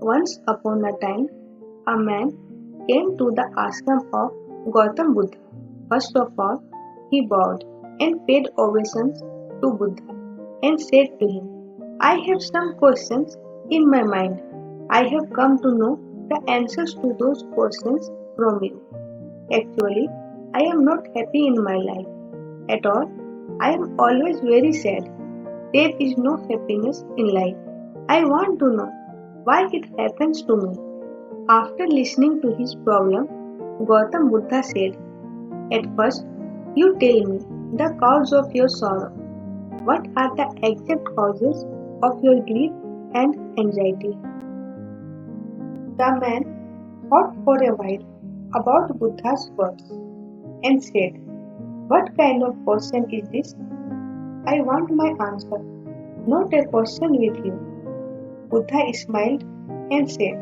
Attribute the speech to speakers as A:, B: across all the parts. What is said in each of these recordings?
A: Once upon a time, a man came to the ashram of Gautam Buddha. First of all, he bowed and paid obeisance to Buddha and said to him, I have some questions in my mind. I have come to know the answers to those questions from you. Actually, I am not happy in my life at all. I am always very sad. There is no happiness in life. I want to know why it happens to me. After listening to his problem, Gautam Buddha said, at first, you tell me the cause of your sorrow. What are the exact causes of your grief and anxiety? The man thought for a while about Buddha's words and said, what kind of question is this? I want my answer, not a question with you. Buddha smiled and said,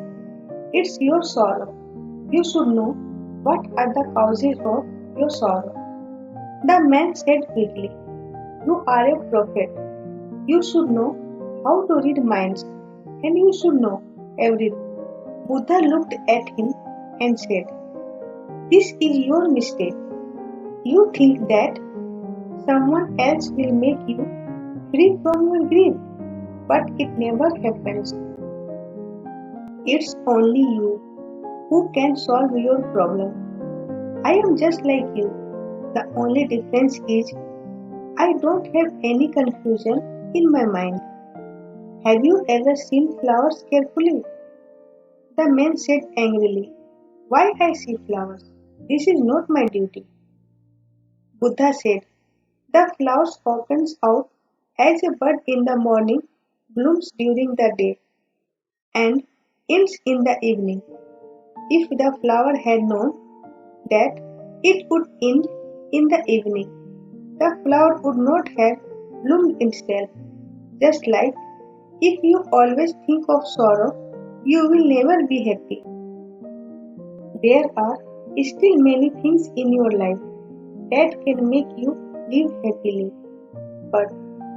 A: it's your sorrow. You should know what are the causes of your sorrow. The man said quickly, you are a prophet. You should know how to read minds and you should know everything. Buddha looked at him and said, this is your mistake. You think that someone else will make you free from your grief, but it never happens. It's only you who can solve your problem. I am just like you. The only difference is I don't have any confusion in my mind. Have you ever seen flowers carefully? The man said angrily, why I see flowers? This is not my duty. Buddha said, the flowers opens out as a bud in the morning, blooms during the day, and ends in the evening. If the flower had known that it would end in the evening, the flower would not have bloomed itself. Just like if you always think of sorrow, you will never be happy. There are still many things in your life that can make you live happily, but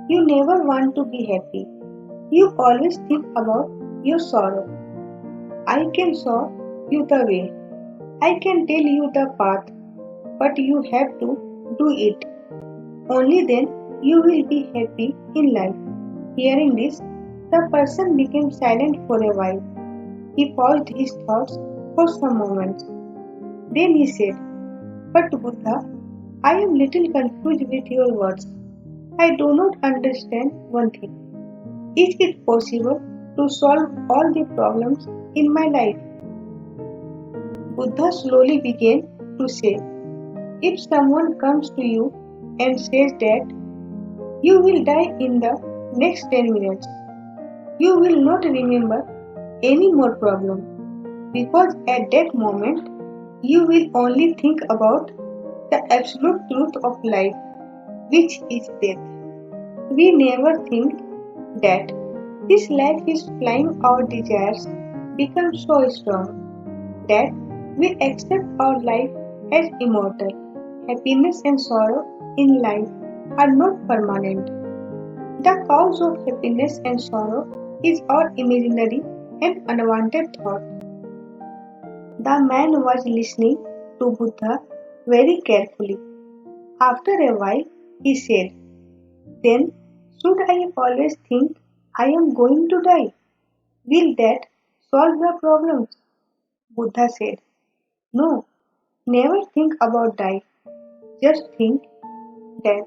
A: you never want to be happy. You always think about your sorrow. I can show you the way. I can tell you the path, but you have to do it. Only then you will be happy in life. Hearing this, the person became silent for a while. He paused his thoughts for some moments. Then he said, but Buddha, I am little confused with your words. I do not understand one thing. Is it possible to solve all the problems in my life? Buddha slowly began to say, if someone comes to you and says that you will die in the next 10 minutes, you will not remember any more problem because at that moment you will only think about the absolute truth of life, which is death. We never think that this life is flying. Our desires become so strong that we accept our life as immortal. Happiness and sorrow in life are not permanent. The cause of happiness and sorrow is our imaginary and unwanted thought. The man was listening to Buddha very carefully. After a while, he said, then should I always think I am going to die? Will that solve the problems? Buddha said, no, never think about die. Just think that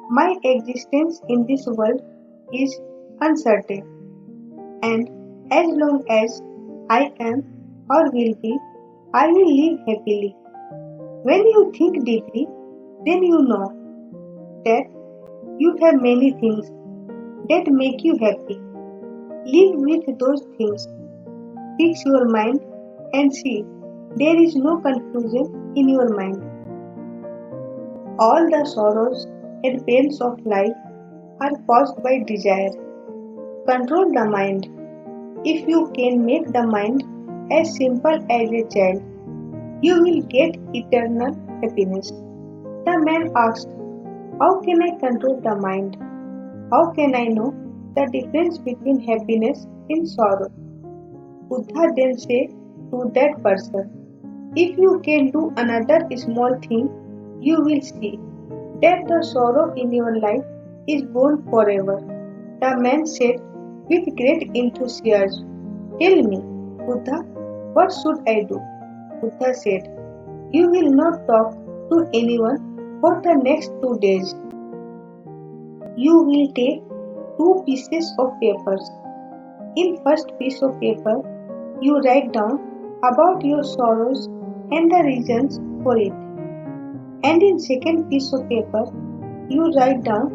A: my existence in this world is uncertain, and as long as I am or will be, I will live happily. When you think deeply, then you know that you have many things that make you happy. Live with those things. Fix your mind and see there is no confusion in your mind. All the sorrows and pains of life are caused by desire. Control the mind. If you can make the mind as simple as a child, you will get eternal happiness. The man asked, how can I control the mind? How can I know the difference between happiness and sorrow? Buddha then said to that person, if you can do another small thing, you will see that the sorrow in your life is gone forever. The man said with great enthusiasm, tell me, Buddha, what should I do? Buddha said, you will not talk to anyone for the next 2 days. You will take two pieces of papers. In first piece of paper, you write down about your sorrows and the reasons for it. And in second piece of paper, you write down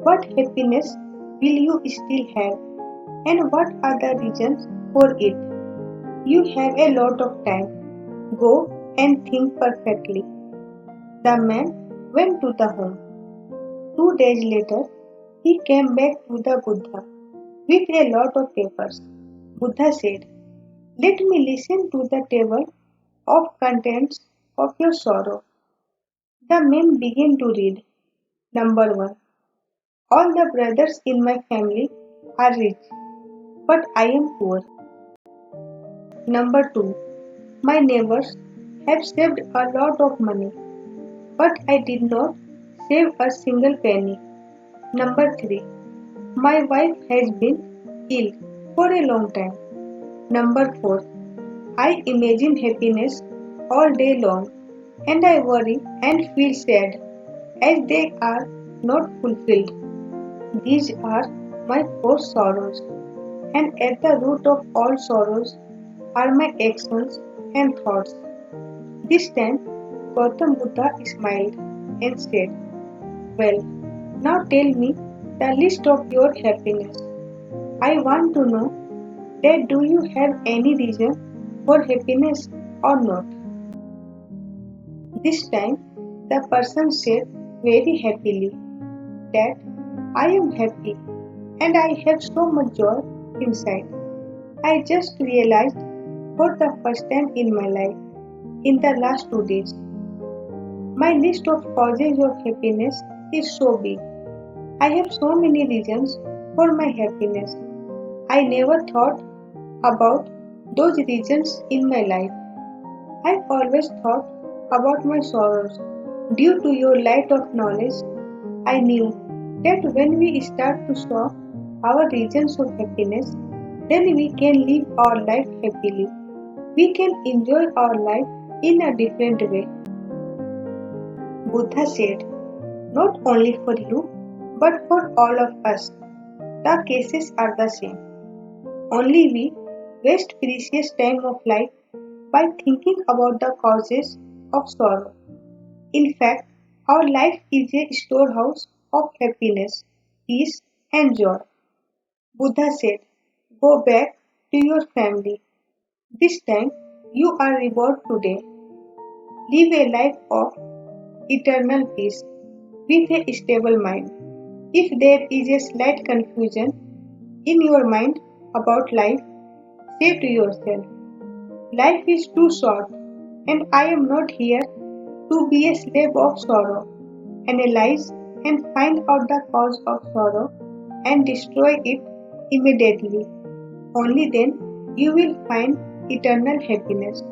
A: what happiness will you still have and what are the reasons for it. You have a lot of time. Go and think perfectly. The man went to the home. 2 days later, he came back to the Buddha with a lot of papers. Buddha said, let me listen to the table of contents of your sorrow. The man began to read. Number 1. All the brothers in my family are rich, but I am poor. Number 2. My neighbors have saved a lot of money, but I did not save a single penny. Number 3. My wife has been ill for a long time. Number 4. I imagine happiness all day long and I worry and feel sad as they are not fulfilled. These are my 4 sorrows, and at the root of all sorrows are my actions and thoughts. This time, Gautam Buddha smiled and said, well, now tell me the list of your happiness. I want to know that do you have any reason for happiness or not? This time, the person said very happily that I am happy and I have so much joy inside. I just realized for the first time in my life in the last 2 days. My list of causes of happiness is so big. I have so many reasons for my happiness. I never thought about those reasons in my life. I always thought about my sorrows. Due to your light of knowledge, I knew that when we start to solve our reasons of happiness, then we can live our life happily. We can enjoy our life in a different way. Buddha said, not only for you, but for all of us. The cases are the same. Only we waste precious time of life by thinking about the causes of sorrow. In fact, our life is a storehouse of happiness, peace, and joy. Buddha said, go back to your family. This time you are reborn today. Live a life of eternal peace with a stable mind. If there is a slight confusion in your mind about life, say to yourself, life is too short and I am not here to be a slave of sorrow. Analyze and find out the cause of sorrow and destroy it immediately. Only then you will find eternal happiness.